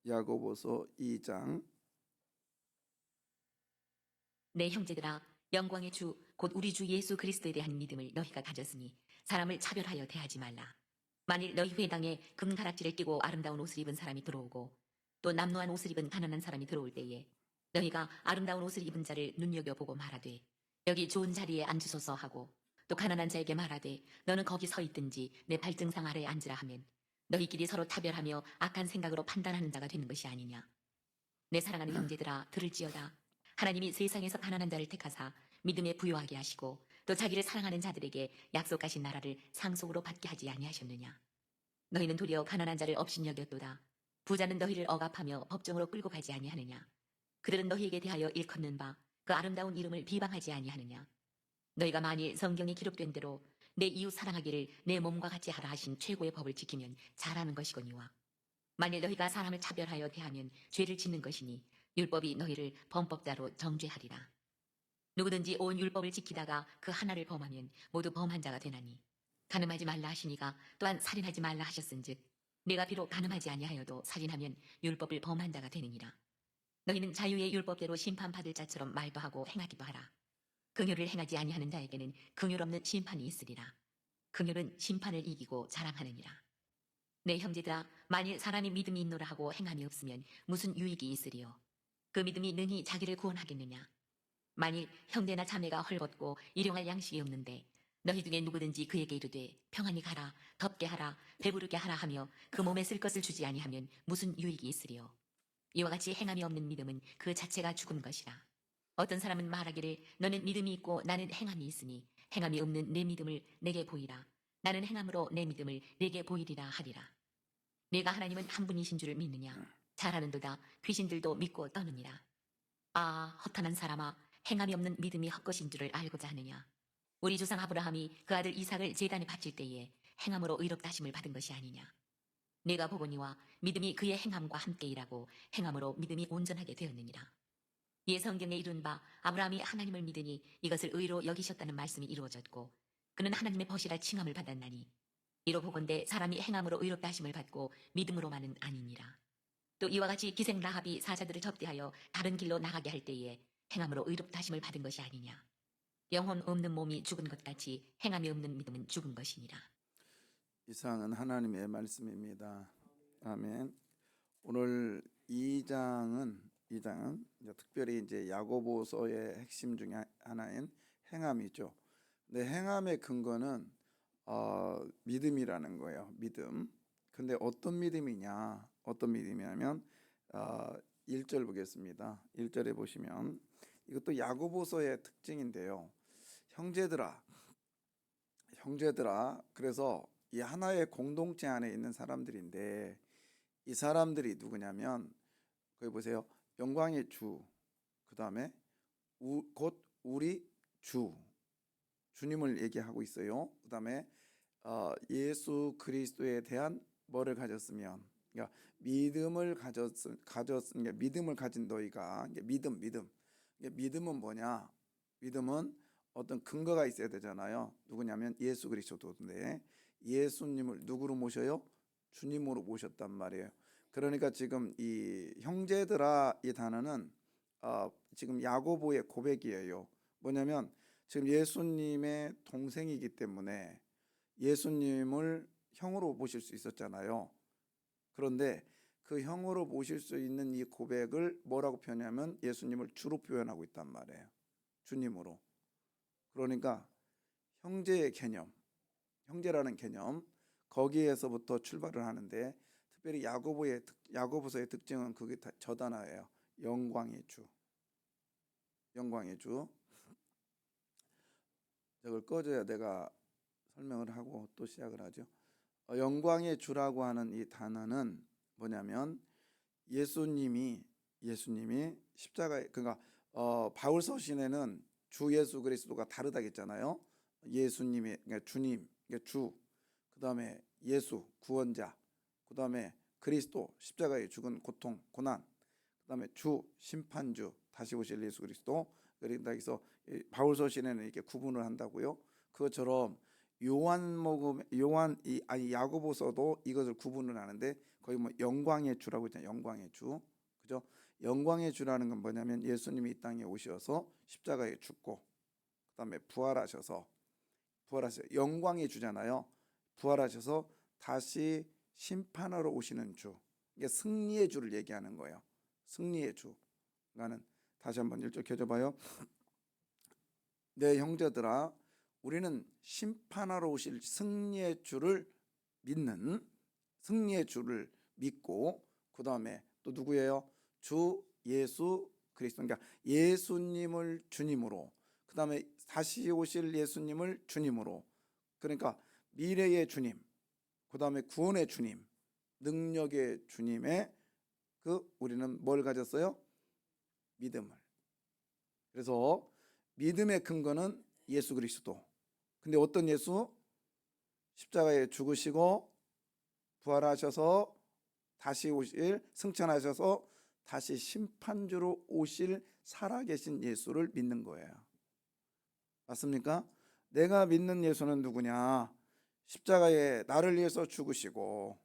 야고보서 2장. 내 형제들아, 영광의 주 곧 우리 주 예수 그리스도에 대한 믿음을 너희가 가졌으니 사람을 차별하여 대하지 말라. 만일 너희 회당에 금가락지를 끼고 아름다운 옷을 입은 사람이 들어오고 또 남노한 옷을 입은 가난한 사람이 들어올 때에 너희가 아름다운 옷을 입은 자를 눈여겨보고 말하되 여기 좋은 자리에 앉으소서 하고 또 가난한 자에게 말하되 너는 거기 서 있든지 내 발등상 아래에 앉으라 하면 너희끼리 서로 차별하며 악한 생각으로 판단하는 자가 되는 것이 아니냐. 내 사랑하는 형제들아, 들을지어다. 하나님이 세상에서 가난한 자를 택하사 믿음에 부요하게 하시고 또 자기를 사랑하는 자들에게 약속하신 나라를 상속으로 받게 하지 아니하셨느냐. 너희는 도리어 가난한 자를 업신여겼도다. 부자는 너희를 억압하며 법정으로 끌고 가지 아니하느냐. 그들은 너희에게 대하여 일컫는 바 그 아름다운 이름을 비방하지 아니하느냐. 너희가 만일 성경에 기록된 대로 내 이웃 사랑하기를 내 몸과 같이 하라 하신 최고의 법을 지키면 잘하는 것이거니와 만일 너희가 사람을 차별하여 대하면 죄를 짓는 것이니 율법이 너희를 범법자로 정죄하리라. 누구든지 온 율법을 지키다가 그 하나를 범하면 모두 범한 자가 되나니 간음하지 말라 하시니가 또한 살인하지 말라 하셨은즉 내가 비록 간음하지 아니하여도 살인하면 율법을 범한 자가 되느니라. 너희는 자유의 율법대로 심판받을 자처럼 말도 하고 행하기도 하라. 긍휼을 행하지 아니하는 자에게는 긍휼 없는 심판이 있으리라. 긍휼은 심판을 이기고 자랑하느니라. 내 형제들아, 만일 사람이 믿음이 있노라 하고 행함이 없으면 무슨 유익이 있으리요? 그 믿음이 능히 자기를 구원하겠느냐? 만일 형제나 자매가 헐벗고 일용할 양식이 없는데 너희 중에 누구든지 그에게 이르되 평안히 가라, 덥게 하라, 배부르게 하라 하며 그 몸에 쓸 것을 주지 아니하면 무슨 유익이 있으리요? 이와 같이 행함이 없는 믿음은 그 자체가 죽은 것이라. 어떤 사람은 말하기를 너는 믿음이 있고 나는 행함이 있으니 행함이 없는 내 믿음을 내게 보이라. 나는 행함으로 내 믿음을 내게 보이리라 하리라. 네가 하나님은 한 분이신 줄을 믿느냐? 잘하는도다. 귀신들도 믿고 떠느니라. 아, 허탄한 사람아, 행함이 없는 믿음이 헛것인 줄을 알고자 하느냐? 우리 조상 아브라함이 그 아들 이삭을 제단에 바칠 때에 행함으로 의롭다 하심을 받은 것이 아니냐? 내가 보거니와 믿음이 그의 행함과 함께 일하고 행함으로 믿음이 온전하게 되었느니라. 이 성경에 이룬 바 아브라함이 하나님을 믿으니 이것을 의로 여기셨다는 말씀이 이루어졌고 그는 하나님의 벗이라 칭함을 받았나니 이로 보건대 사람이 행함으로 의롭다 하심을 받고 믿음으로만은 아니니라. 또 이와 같이 기생 라합이 사자들을 접대하여 다른 길로 나가게 할 때에 행함으로 의롭다 하심을 받은 것이 아니냐. 영혼 없는 몸이 죽은 것 같이 행함이 없는 믿음은 죽은 것이니라. 이상은 하나님의 말씀입니다. 아멘. 오늘 2장은 이제 특별히 이제 야고보서의 핵심 중에 하나인 행함이죠. 근데 행함의 근거는 믿음이라는 거예요. 믿음. 근데 어떤 믿음이냐? 어떤 믿음이냐면 1절 보겠습니다. 1절에 보시면 이것도 야고보서의 특징인데요. 형제들아. 그래서 이 하나의 공동체 안에 있는 사람들인데 이 사람들이 누구냐면 거기 보세요. 영광의 주, 그 다음에 곧 우리 주님을 얘기하고 있어요. 그 다음에 예수 그리스도에 대한 뭐를 가졌으면, 그러니까 믿음을 그러니까 믿음을 가진 너희가, 믿음은 뭐냐? 믿음은 어떤 근거가 있어야 되잖아요. 누구냐면 예수 그리스도인데 예수님을 누구로 모셔요? 주님으로 모셨단 말이에요. 그러니까 지금 이 형제들아 이 단어는 지금 야고보의 고백이에요. 뭐냐면 지금 예수님의 동생이기 때문에 예수님을 형으로 모실 수 있었잖아요. 그런데 그 형으로 모실 수 있는 이 고백을 뭐라고 표현하면 예수님을 주로 표현하고 있단 말이에요. 주님으로. 그러니까 형제의 개념, 형제라는 개념, 거기에서부터 출발을 하는데 특별히 야고보서의 특징은 그게 저 단어예요. 영광의 주. 저걸 꺼줘야 내가 설명을 하고 또 시작을 하죠. 영광의 주라고 하는 이 단어는 뭐냐면 예수님이 십자가에, 그러니까 바울 서신에는 주 예수 그리스도가 다르다고 했잖아요. 예수님이, 그러니까 주님, 그러니까 주, 그 다음에 예수 구원자, 그 다음에 그리스도 십자가에 죽은 고통 고난, 그 다음에 주 심판주 다시 오실 예수 그리스도. 그러니까 여기서 바울 서신에는 이렇게 구분을 한다고요. 그것처럼 야고보서도 이것을 구분을 하는데 거의 뭐 영광의 주라고 했잖아요. 영광의 주. 그죠? 영광의 주라는 건 뭐냐면 예수님이 이 땅에 오셔서 십자가에 죽고 그다음에 부활하셔서 영광의 주잖아요. 부활하셔서 다시 심판하러 오시는 주. 이게 승리의 주를 얘기하는 거예요. 승리의 주. 그러니까는 다시 한번 1절 켜져봐요. 내 형제들아, 우리는 심판하러 오실 승리의 주를 믿고 그 다음에 또 누구예요? 주 예수 그리스도. 그러니까 예수님을 주님으로, 그 다음에 다시 오실 예수님을 주님으로. 그러니까 미래의 주님, 그 다음에 구원의 주님, 능력의 주님의 우리는 뭘 가졌어요? 믿음을. 그래서 믿음의 근거는 예수 그리스도. 근데 어떤 예수? 십자가에 죽으시고 부활하셔서 다시 오실, 승천하셔서 다시 심판주로 오실 살아계신 예수를 믿는 거예요. 맞습니까? 내가 믿는 예수는 누구냐? 십자가에 나를 위해서 죽으시고,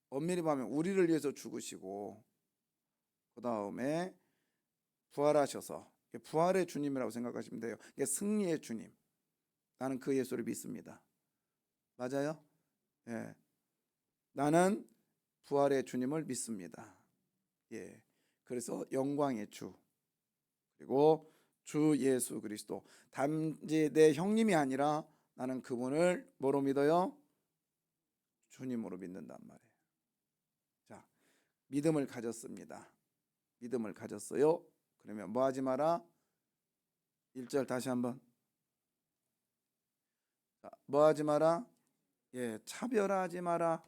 엄밀히 보면 우리를 위해서 죽으시고, 그 다음에 부활하셔서, 부활의 주님이라고 생각하시면 돼요. 이게 승리의 주님. 나는 그 예수를 믿습니다. 맞아요? 예. 나는 부활의 주님을 믿습니다. 예. 그래서 영광의 주, 그리고 주 예수 그리스도. 단지 내 형님이 아니라 나는 그분을 뭐로 믿어요? 주님으로 믿는단 말이에요. 자, 믿음을 가졌습니다. 믿음을 가졌어요. 그러면 뭐 하지 마라? 1절 다시 한번. 자, 뭐 하지 마라? 예, 차별하지 마라.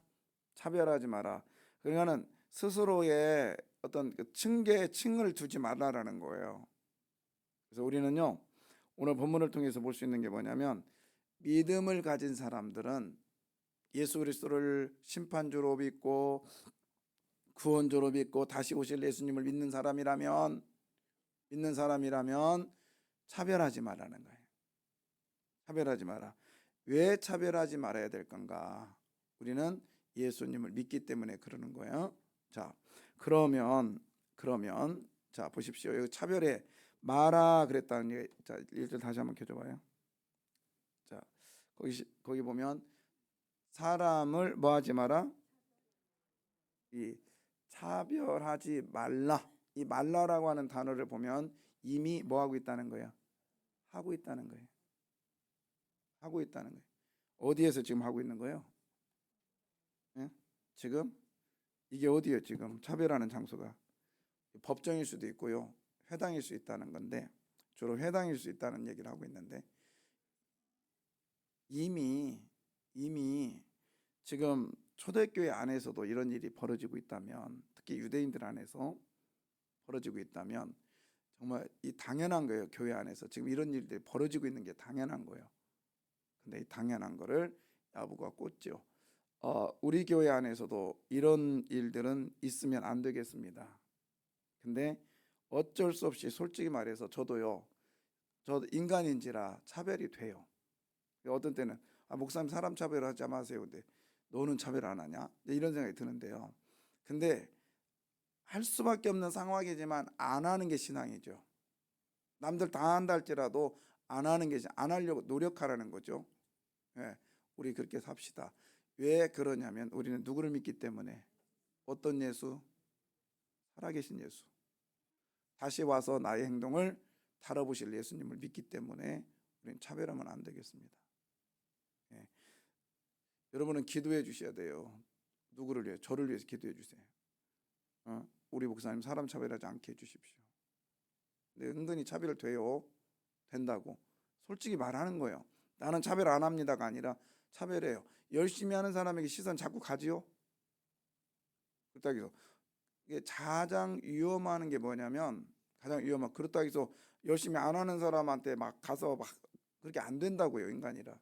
차별하지 마라. 그러니까는 스스로의 어떤 층을 두지 말라라는 거예요. 그래서 우리는요, 오늘 본문을 통해서 볼 수 있는 게 뭐냐면, 믿음을 가진 사람들은 예수 그리스도를 심판주로 믿고 구원주로 믿고 다시 오실 예수님을 믿는 사람이라면 차별하지 말라는 거예요. 차별하지 마라. 왜 차별하지 말아야 될 건가? 우리는 예수님을 믿기 때문에 그러는 거예요. 자, 그러면 자, 보십시오. 여기 차별해 마라 그랬다는 게, 자, 1절 다시 한번 켜줘 봐요. 자, 거기 보면 사람을 뭐 하지 마라? 이 차별하지 말라. 이 말라라고 하는 단어를 보면 이미 뭐 하고 있다는 거야? 하고 있다는 거예요. 하고 있다는 거예요. 어디에서 지금 하고 있는 거예요? 예? 지금 이게 어디예요? 지금 차별하는 장소가 법정일 수도 있고요, 회당일 수 있다는 건데, 주로 회당일 수 있다는 얘기를 하고 있는데, 이미 지금 초대교회 안에서도 이런 일이 벌어지고 있다면, 특히 유대인들 안에서 벌어지고 있다면 정말 이 당연한 거예요. 교회 안에서 지금 이런 일들이 벌어지고 있는 게 당연한 거예요. 근데 이 당연한 거를 야부가 꽂죠. 우리 교회 안에서도 이런 일들은 있으면 안 되겠습니다. 근데 어쩔 수 없이 솔직히 말해서 저도 인간인지라 차별이 돼요. 어떤 때는 목사님 사람 차별하지 마세요. 근데 너는 차별 안 하냐? 이런 생각이 드는데요. 근데 할 수밖에 없는 상황이지만 안 하는 게 신앙이죠. 남들 다 한다 할지라도 안 하는 게, 안 하려고 노력하라는 거죠. 예, 우리 그렇게 삽시다. 왜 그러냐면 우리는 누구를 믿기 때문에. 어떤 예수? 살아계신 예수. 다시 와서 나의 행동을 다뤄보실 예수님을 믿기 때문에 우리는 차별하면 안 되겠습니다. 예. 여러분은 기도해 주셔야 돼요. 누구를 위해? 저를 위해서 기도해 주세요. 우리 목사님 사람 차별하지 않게 해주십시오. 근데 은근히 차별 된다고 솔직히 말하는 거예요. 나는 차별 안 합니다가 아니라 차별해요. 열심히 하는 사람에게 시선 자꾸 가지요. 그렇다고 해서 이게 가장 위험한 게 뭐냐면, 그렇다고 해서 열심히 안 하는 사람한테 막 가서 막 그렇게 안 된다고요, 인간이라.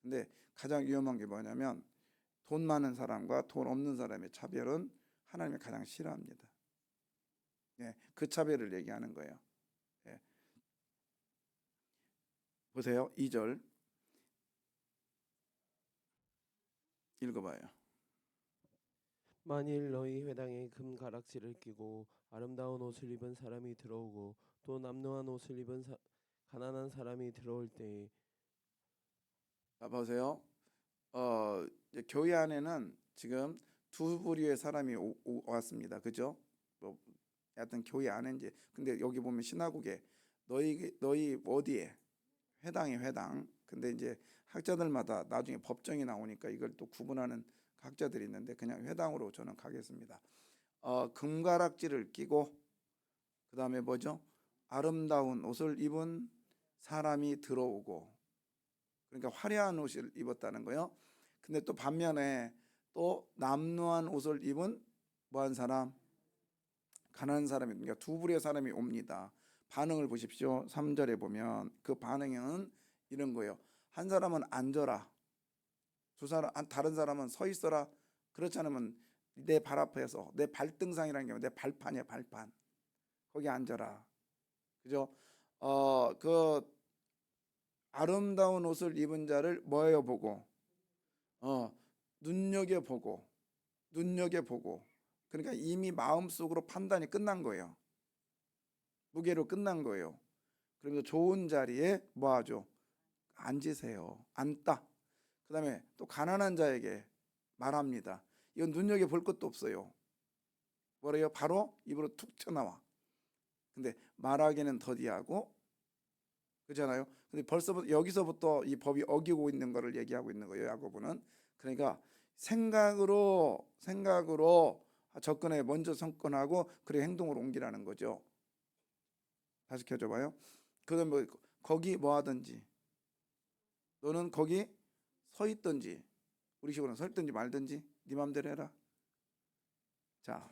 근데 가장 위험한 게 뭐냐면, 돈 많은 사람과 돈 없는 사람의 차별은 하나님이 가장 싫어합니다. 예, 그 차별을 얘기하는 거예요. 예. 보세요. 2절 읽어봐요. 만일 너희 회당에 금 가락지를 끼고 아름다운 옷을 입은 사람이 들어오고 또 남루한 옷을 입은 가난한 사람이 들어올 때에 자, 보세요. 이제 교회 안에는 지금 두 부류의 사람이 왔습니다. 그죠? 뭐 하여튼 교회 안에 이제 근데 여기 보면 시나고게 너희 어디에 회당에 회당. 근데 이제 학자들마다 나중에 법정이 나오니까 이걸 또 구분하는 학자들이 있는데 그냥 회당으로 저는 가겠습니다. 금가락지를 끼고 그다음에 뭐죠? 아름다운 옷을 입은 사람이 들어오고 그러니까 화려한 옷을 입었다는 거예요. 근데 또 반면에 또 남루한 옷을 입은 뭐한 사람? 가난한 사람이 그러니까 두 부류의 사람이 옵니다. 반응을 보십시오. 3절에 보면 그 반응은 이런 거예요. 한 사람은 앉아라. 다른 사람은 서 있어라. 그렇지 않으면 내 발 앞에서 내 발등상이라는 게 내 발판이야, 발판. 거기 앉아라. 그죠? 그 아름다운 옷을 입은 자를 뭐예요 보고 눈여겨보고 그러니까 이미 마음속으로 판단이 끝난 거예요. 무게로 끝난 거예요. 그러면서 좋은 자리에 뭐 하죠? 앉으세요. 앉다. 그 다음에 또 가난한 자에게 말합니다. 이건 눈여겨볼 것도 없어요. 뭐래요? 바로 입으로 툭 튀어나와. 근데 말하기는 더디하고 그렇잖아요. 근데 벌써부터 여기서부터 이 법이 어기고 있는 거를 얘기하고 있는 거예요. 야고보는. 그러니까 생각으로 접근해 먼저 접근하고 그래 행동으로 옮기라는 거죠. 다시 켜줘봐요. 그다음 뭐 거기 뭐 하든지 너는 거기 서 있든지 우리 식으로는 서 있든지 말든지 네 맘대로 해라. 자,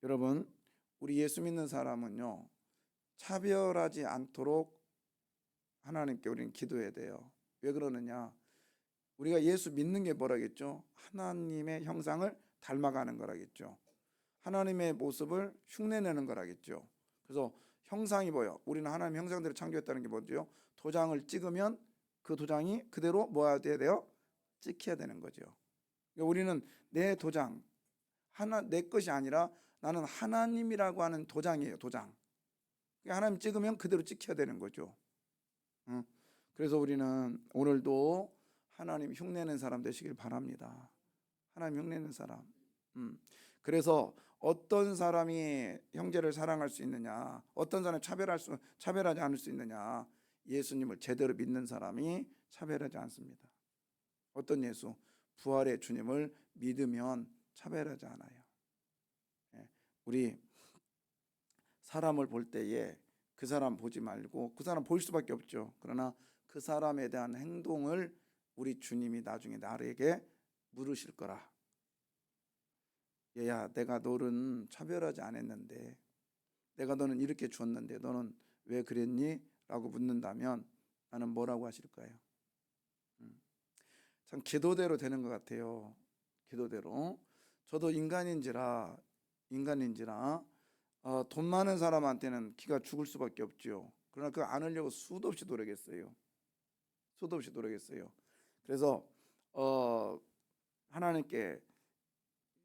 여러분 우리 예수 믿는 사람은요 차별하지 않도록 하나님께 우리는 기도해야 돼요. 왜 그러느냐? 우리가 예수 믿는 게 뭐라겠죠? 하나님의 형상을 닮아가는 거라겠죠. 하나님의 모습을 흉내내는 거라겠죠. 그래서 형상이 뭐예요? 우리는 하나님 형상대로 창조했다는 게 뭐죠? 도장을 찍으면 그 도장이 그대로 뭐야 돼요? 찍혀야 되는 거죠. 그러니까 우리는 내 도장 내 것이 아니라 나는 하나님이라고 하는 도장이에요. 도장. 그러니까 하나님 찍으면 그대로 찍혀야 되는 거죠. 그래서 우리는 오늘도 하나님 흉내내는 사람 되시길 바랍니다. 하나님 흉내내는 사람. 그래서 어떤 사람이 형제를 사랑할 수 있느냐? 어떤 사람이 차별하지 않을 수 있느냐? 예수님을 제대로 믿는 사람이 차별하지 않습니다. 어떤 예수? 부활의 주님을 믿으면 차별하지 않아요. 우리 사람을 볼 때에 그 사람 보지 말고 그 사람 볼 수밖에 없죠. 그러나 그 사람에 대한 행동을 우리 주님이 나중에 나에게 물으실 거라. 얘야, 내가 너는 차별하지 않았는데 내가 너는 이렇게 주었는데 너는 왜 그랬니? 라고 묻는다면 나는 뭐라고 하실까요? 참 기도대로 되는 것 같아요. 기도대로. 저도 인간인지라 돈 많은 사람한테는 기가 죽을 수밖에 없죠. 그러나 그거 안 하려고 수도 없이 노력했어요. 그래서 하나님께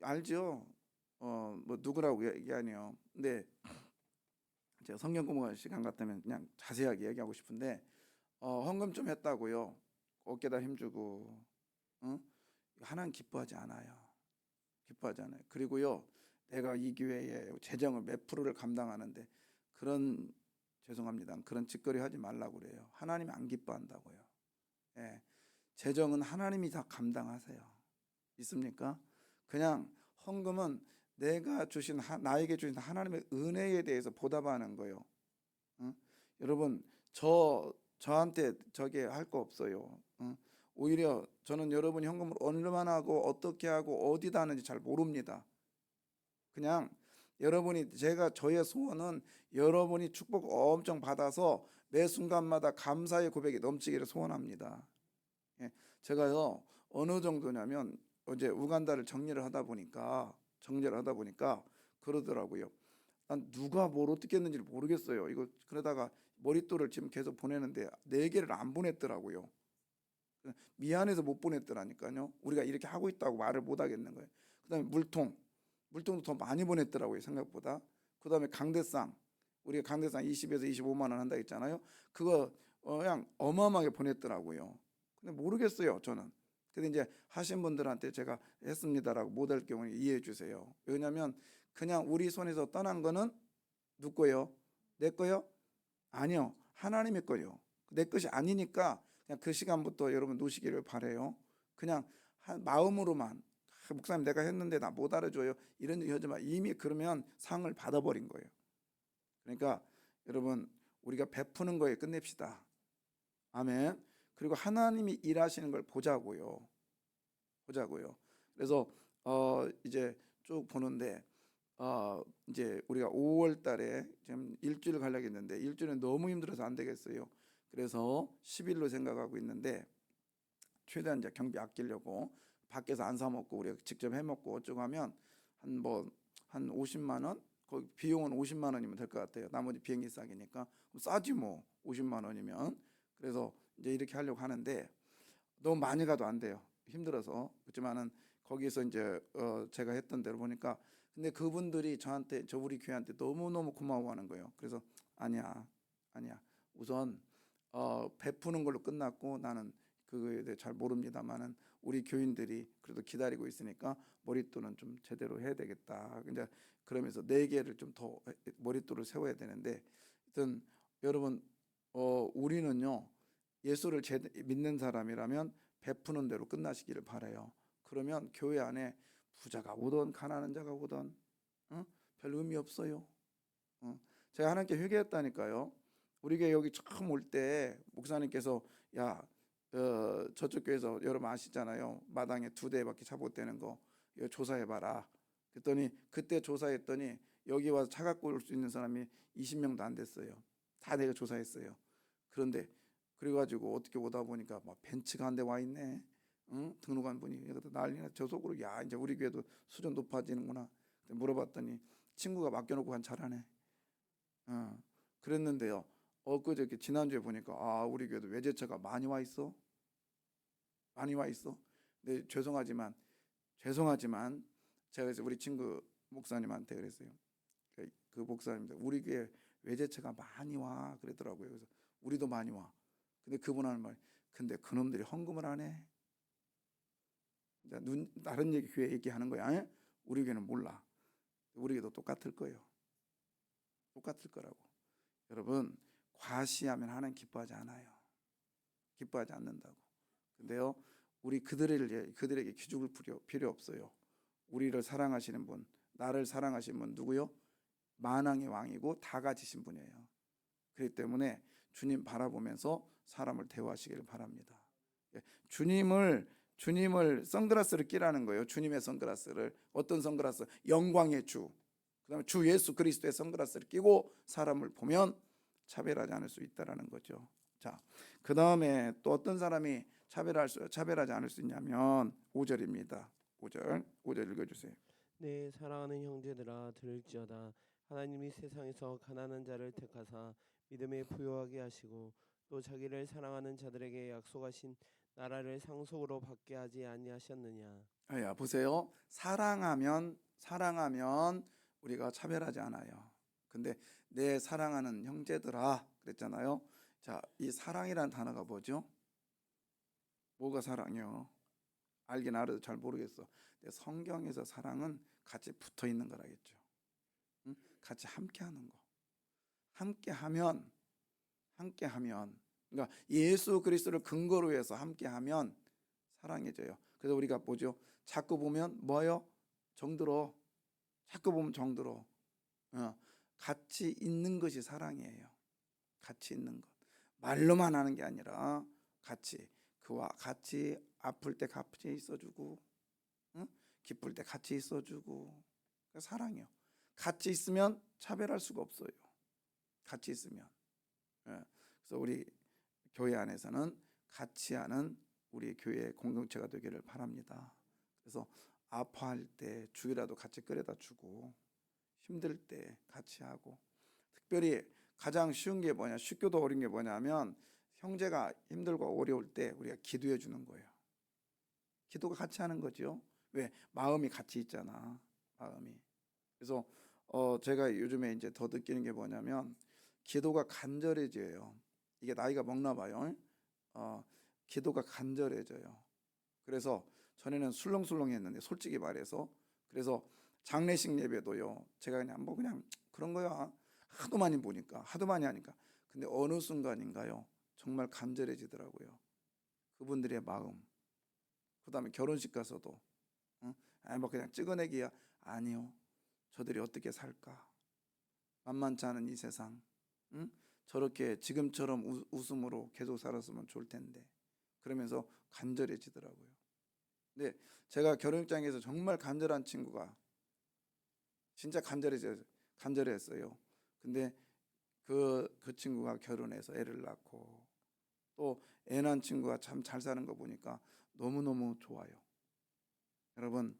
알죠. 뭐 누구라고 얘기하네요. 근데 제가 성경 공부할 시간 같다면 그냥 자세하게 얘기하고 싶은데 헌금 좀 했다고요. 어깨다 힘주고 하나님 기뻐하지 않아요. 그리고요. 내가 이 교회에 재정을 몇 프로를 감당하는데 죄송합니다. 그런 짓거리 하지 말라고 그래요. 하나님이 안 기뻐한다고요. 예, 재정은 하나님이 다 감당하세요. 있습니까? 그냥 헌금은 나에게 주신 하나님의 은혜에 대해서 보답하는 거예요. 여러분 저한테 저게 할 거 없어요. 오히려 저는 여러분이 헌금을 얼마나 하고 어떻게 하고 어디다 하는지 잘 모릅니다. 그냥 저의 소원은 여러분이 축복 엄청 받아서 매 순간마다 감사의 고백이 넘치기를 소원합니다. 제가요 어느 정도냐면 어제 우간다를 정리를 하다 보니까 그러더라고요. 난 누가 뭘 어떻게 했는지 모르겠어요. 그러다가 머릿돌을 지금 계속 보내는데 4개를 안 보냈더라고요. 미안해서 못 보냈더라니까요. 우리가 이렇게 하고 있다고 말을 못 하겠는 거예요. 그다음에 물통 물통도 더 많이 보냈더라고요, 생각보다. 그다음에 강대상, 우리가 강대상 20에서 25만 원 한다 했잖아요. 그거 그냥 어마어마하게 보냈더라고요. 근데 모르겠어요, 저는. 근데 이제 하신 분들한테 제가 했습니다라고 못할 경우에 이해해 주세요. 왜냐하면 그냥 우리 손에서 떠난 거는 누구 거요? 내 거요? 아니요, 하나님의 거요. 내 것이 아니니까 그냥 그 시간부터 여러분 놓으시기를 바래요. 그냥 마음으로만 목사님 내가 했는데 나 못 알아줘요 이런 얘기 하지 마. 이미 그러면 상을 받아버린 거예요. 그러니까 여러분 우리가 베푸는 거에 끝냅시다. 아멘. 그리고 하나님이 일하시는 걸 보자고요. 그래서 이제 쭉 보는데 이제 우리가 5월 달에 지금 일주일 가려고 했는데 일주일은 너무 힘들어서 안 되겠어요. 그래서 10일로 생각하고 있는데 최대한 이제 경비 아끼려고 밖에서 안 사 먹고 우리가 직접 해 먹고 어쩌고 하면 한 50만 원? 거기 비용은 50만 원이면 될 것 같아요. 나머지 비행기 싸기니까 싸지 뭐 50만 원이면. 그래서 이제 이렇게 하려고 하는데 너무 많이 가도 안 돼요. 힘들어서. 그렇지만은 거기서 이제 제가 했던 대로 보니까 근데 그분들이 저한테 우리 교회한테 너무너무 고마워하는 거예요. 그래서 아니야. 우선 베푸는 걸로 끝났고 나는 그거에 대해 잘 모릅니다만은 우리 교인들이 그래도 기다리고 있으니까 머릿돌은 좀 제대로 해야 되겠다. 근데 그러면서 4개를 좀 더 머릿돌을 세워야 되는데 하여튼 여러분 우리는요 예수를 믿는 사람이라면 베푸는 대로 끝나시기를 바라요. 그러면 교회 안에 부자가 오든 가난한 자가 오든 별 의미 없어요. 제가 하나님께 회개했다니까요. 우리 교회 여기 처음 올 때 목사님께서 야 저쪽 교회에서 여러분 아시잖아요. 마당에 2대밖에 차 못 되는 거 이거 조사해봐라. 그랬더니 그때 조사했더니 여기 와서 차 갖고 올 수 있는 사람이 20명도 안 됐어요. 다 내가 조사했어요. 그런데 그래가지고 어떻게 오다 보니까 막 벤츠가 한 대 와 있네. 등록한 분이 난리나. 저 속으로 야 이제 우리 교회도 수준 높아지는구나. 물어봤더니 친구가 맡겨놓고 간 차라네. 그랬는데요. 엊그저께 지난주에 보니까 우리 교회도 외제차가 많이 와 있어. 근데 죄송하지만 제가 그래서 우리 친구 목사님한테 그랬어요. 그 목사님들 우리 교회 외제차가 많이 와 그러더라고요. 그래서 우리도 많이 와. 근데 그분 하는 말, 근데 그놈들이 헌금을 안 해. 다른 교회 얘기하는 거야. 에? 우리 교회는 몰라. 우리 교회도 똑같을 거예요. 똑같을 거라고. 여러분 과시하면 하나님 기뻐하지 않아요. 기뻐하지 않는다고. 근데요 우리 그들에게 기죽을 필요 없어요. 우리를 사랑하시는 분, 나를 사랑하시는 분 누구요? 만왕의 왕이고 다 가지신 분이에요. 그렇기 때문에 주님 바라보면서 사람을 대우하시기를 바랍니다. 주님을 선글라스를 끼라는 거예요. 주님의 선글라스를. 어떤 선글라스? 영광의 주. 그다음에 주 예수 그리스도의 선글라스를 끼고 사람을 보면 차별하지 않을 수 있다라는 거죠. 자, 그다음에 또 어떤 사람이 차별하지 않을 수 있냐면 5절입니다. 5절 읽어주세요. 네, 사랑하는 형제들아 들을지어다. 하나님이 세상에서 가난한 자를 택하사 믿음에 부요하게 하시고 또 자기를 사랑하는 자들에게 약속하신 나라를 상속으로 받게 하지 아니하셨느냐. 보세요. 사랑하면 우리가 차별하지 않아요. 근데 내 사랑하는 형제들아 그랬잖아요. 자, 이 사랑이라는 단어가 뭐죠? 뭐가 사랑이요? 알긴 알아도 잘 모르겠어. 근데 성경에서 사랑은 같이 붙어 있는 거라겠죠. 같이 함께하는 거. 함께하면 그러니까 예수 그리스도를 근거로 해서 함께하면 사랑해져요. 그래서 우리가 뭐죠? 자꾸 보면 뭐요? 정들어. 자꾸 보면 정들어. 같이 있는 것이 사랑이에요. 같이 있는 것. 말로만 하는 게 아니라 그와 같이 아플 때 같이 있어주고, 기쁠 때 같이 있어주고, 사랑이요. 같이 있으면 차별할 수가 없어요. 같이 있으면. 그래서 우리 교회 안에서는 같이 하는 우리 교회 공동체가 되기를 바랍니다. 그래서 아파할 때 죽이라도 같이 끓여다 주고, 힘들 때 같이 하고, 특별히 가장 쉬운 게 뭐냐, 쉽고도 어려운 게 뭐냐면 형제가 힘들고 어려울 때 우리가 기도해 주는 거예요. 기도가 같이 하는 거죠. 왜? 마음이 같이 있잖아. 마음이. 그래서 제가 요즘에 이제 더 느끼는 게 뭐냐면 기도가 간절해져요. 이게 나이가 먹나 봐요. 기도가 간절해져요. 그래서 전에는 술렁술렁했는데 솔직히 말해서 그래서 장례식 예배도요. 제가 그냥 그런 거야. 하도 많이 보니까 하도 많이 하니까. 근데 어느 순간인가요? 정말 간절해지더라고요. 그분들의 마음. 그다음에 결혼식 가서도 뭐 그냥 찍어내기야. 아니요. 저들이 어떻게 살까? 만만치 않은 이 세상. 응? 저렇게 지금처럼 웃음으로 계속 살았으면 좋을 텐데. 그러면서 간절해지더라고요. 근데 제가 결혼장에서 정말 간절한 친구가 진짜 간절했어요. 근데 그 친구가 결혼해서 애를 낳고 또 애 낳은 친구가 참 잘 사는 거 보니까 너무너무 좋아요. 여러분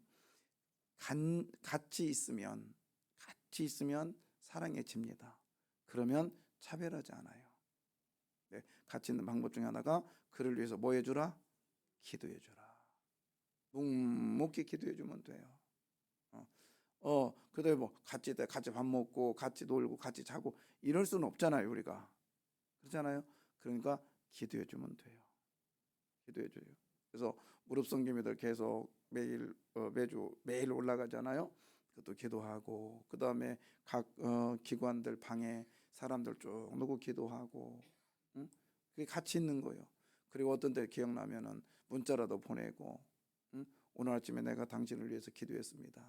같이 있으면 사랑해집니다. 그러면 차별하지 않아요. 네, 같이 있는 방법 중에 하나가 그를 위해서 뭐 해주라? 기도해주라. 묵묵히 기도해주면 돼요. 그다음에 뭐 같이 밥 먹고 같이 놀고 같이 자고 이럴 수는 없잖아요, 우리가. 그렇잖아요. 그러니까 기도해주면 돼요. 기도해줘요. 그래서 무릎 성김이들 계속 매일 올라가잖아요. 그것도 기도하고 그다음에 각 기관들 방에 사람들 쭉 놓고 기도하고, 응? 그게 같이 있는 거예요. 그리고 어떤 때 기억나면은 문자라도 보내고, 응? 오늘 아침에 내가 당신을 위해서 기도했습니다.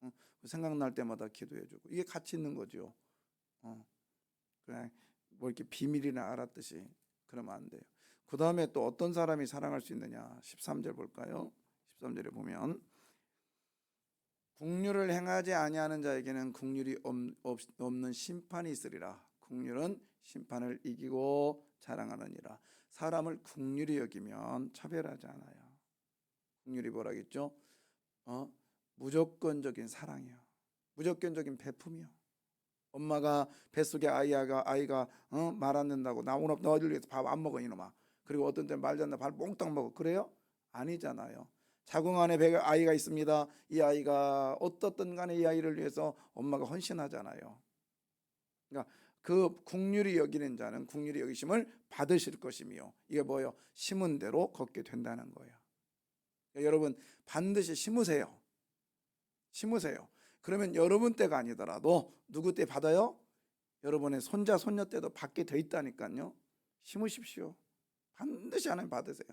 응? 생각날 때마다 기도해주고 이게 같이 있는 거죠. 그냥 뭐 이렇게 비밀이나 알았듯이 그러면 안 돼요. 그 다음에 또 어떤 사람이 사랑할 수 있느냐? 13절 볼까요? 13절에 보면 국률을 행하지 아니하는 자에게는 국률이 없는 심판이 있으리라. 국률은 심판을 이기고 자랑하느니라. 사람을 국률이 여기면 차별하지 않아요. 국률이 뭐라겠죠? 무조건적인 사랑이요. 무조건적인 베품이요. 엄마가 뱃속에 아이가 말 안 듣는다고 나 오늘 너희들 위해서 밥 안 먹어 이놈아. 그리고 어떤 때는 말도 안 듣는다 밥 몽땅 먹어. 그래요? 아니잖아요. 자궁 안에 배가 아이가 있습니다. 이 아이가 어떻든 간에 이 아이를 위해서 엄마가 헌신하잖아요. 그러니까 그 국률이 여기는 자는 국률이 여기심을 받으실 것이며 이게 뭐예요? 심은 대로 걷게 된다는 거예요. 그러니까 여러분 반드시 심으세요. 심으세요. 그러면 여러분 때가 아니더라도 누구 때 받아요? 여러분의 손자 손녀 때도 받게 돼 있다니까요. 심으십시오. 반드시 하나님 받으세요.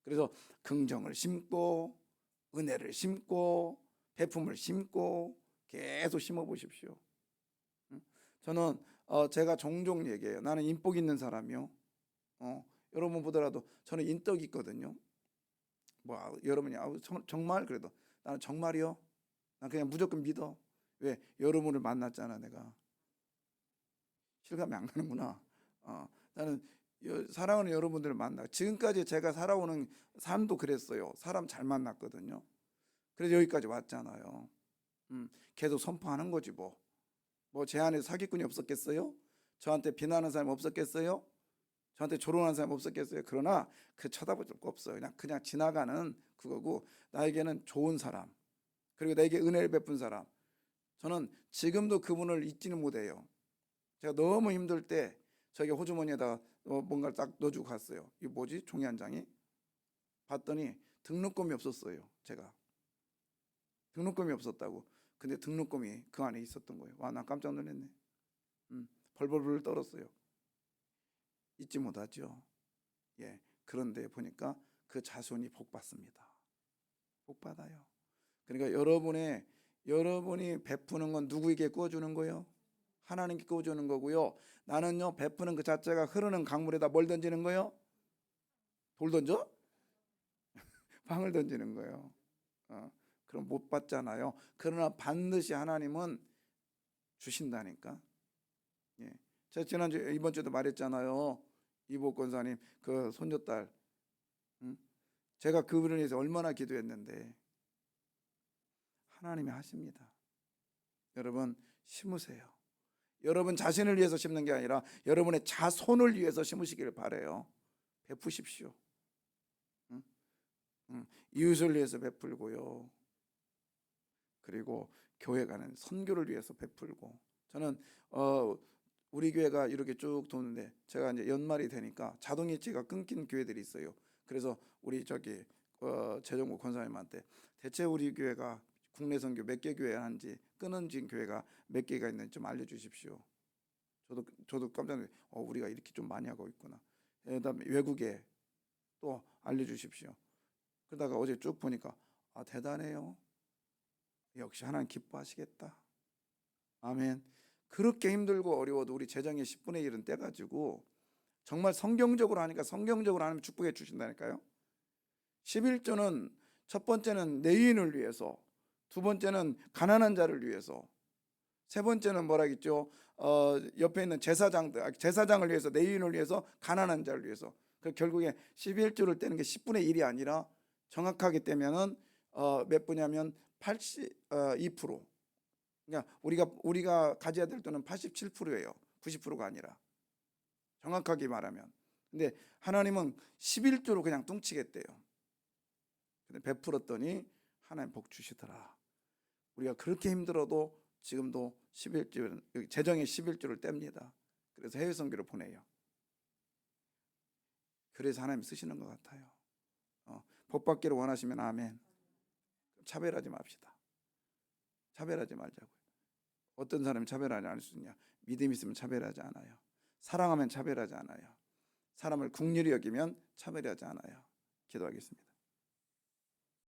그래서 긍정을 심고 은혜를 심고 베품을 심고 계속 심어 보십시오. 저는 제가 종종 얘기해요. 나는 인복 있는 사람이요. 여러분 보더라도 저는 인덕 있거든요. 뭐 여러분이 정말 그래도 나는 정말이요. 난 그냥 무조건 믿어. 왜? 여러분을 만났잖아 내가. 실감이 안 가는구나. 나는 사랑하는 여러분들을 만나. 지금까지 제가 살아오는 삶도 그랬어요. 사람 잘 만났거든요. 그래서 여기까지 왔잖아요. 계속 선포하는 거지 뭐. 뭐 제 안에 사기꾼이 없었겠어요? 저한테 비난하는 사람 없었겠어요? 저한테 조롱하는 사람 없었겠어요? 그러나 그 쳐다볼 거 없어요. 그냥 지나가는 그거고 나에게는 좋은 사람 그리고 나에게 은혜를 베푼 사람. 저는 지금도 그분을 잊지는 못해요. 제가 너무 힘들 때 저에게 호주머니에다가 뭔가를 딱 넣어주고 갔어요. 이게 뭐지? 종이 한 장이? 봤더니 등록금이 없었어요. 제가 등록금이 없었다고. 근데 등록금이 그 안에 있었던 거예요. 와, 나 깜짝 놀랐네. 벌벌벌 떨었어요. 잊지 못하죠. 예. 그런데 보니까 그 자손이 복 받습니다. 복 받아요. 그러니까 여러분이 베푸는 건 누구에게 구워주는 거예요? 하나님께 구워주는 거고요. 나는요 베푸는 그 자체가 흐르는 강물에다 뭘 던지는 거예요? 돌 던져? 방을 던지는 거예요. 그럼 못 받잖아요. 그러나 반드시 하나님은 주신다니까. 예. 제가 이번 주에도 말했잖아요. 이복 권사님 그 손녀딸, 제가 그분을 위해서 얼마나 기도했는데 하나님이 하십니다. 여러분 심으세요. 여러분 자신을 위해서 심는 게 아니라 여러분의 자손을 위해서 심으시기를 바래요. 베푸십시오. 이웃을 위해서 베풀고요. 그리고 교회가는 선교를 위해서 베풀고, 저는 우리 교회가 이렇게 쭉 도는데 제가 이제 연말이 되니까 자동이체가 끊긴 교회들이 있어요. 그래서 우리 재정국 권사님한테 대체 우리 교회가 국내 선교 몇 개 교회 하는지, 끊어진 교회가 몇 개가 있는지 좀 알려주십시오. 저도 깜짝 놀랐어요. 우리가 이렇게 좀 많이 하고 있구나. 그다음에 외국에 또 알려주십시오. 그러다가 어제 쭉 보니까 대단해요. 역시 하나님 기뻐하시겠다. 아멘. 그렇게 힘들고 어려워도 우리 재정의 10분의 1은 떼가지고 정말 성경적으로 하니까, 성경적으로 하나님 축복해 주신다니까요. 11조는 첫 번째는 내인을 위해서, 두 번째는 가난한 자를 위해서, 세 번째는 뭐라겠죠? 옆에 있는 제사장을 위해서, 내인을 위해서, 가난한 자를 위해서. 그 결국에 11조를 떼는 게 10분의 1이 아니라 정확하게 떼면은 몇 분이냐면 82%. 그러니까 우리가 가져야 될 돈은 87%예요. 90%가 아니라. 정확하게 말하면. 근데 하나님은 11조로 그냥 뚱치겠대요. 근데 베풀었더니 하나님 복 주시더라. 우리가 그렇게 힘들어도 지금도 11조, 재정의 11조를 뗍니다. 그래서 해외 선교를 보내요. 그래서 하나님 쓰시는 것 같아요. 복 받기를 원하시면 아멘. 차별하지 맙시다. 차별하지 말자고요. 어떤 사람이 차별하지 않을 수 있냐? 믿음이 있으면 차별하지 않아요. 사랑하면 차별하지 않아요. 사람을 긍휼히 여기면 차별하지 않아요. 기도하겠습니다.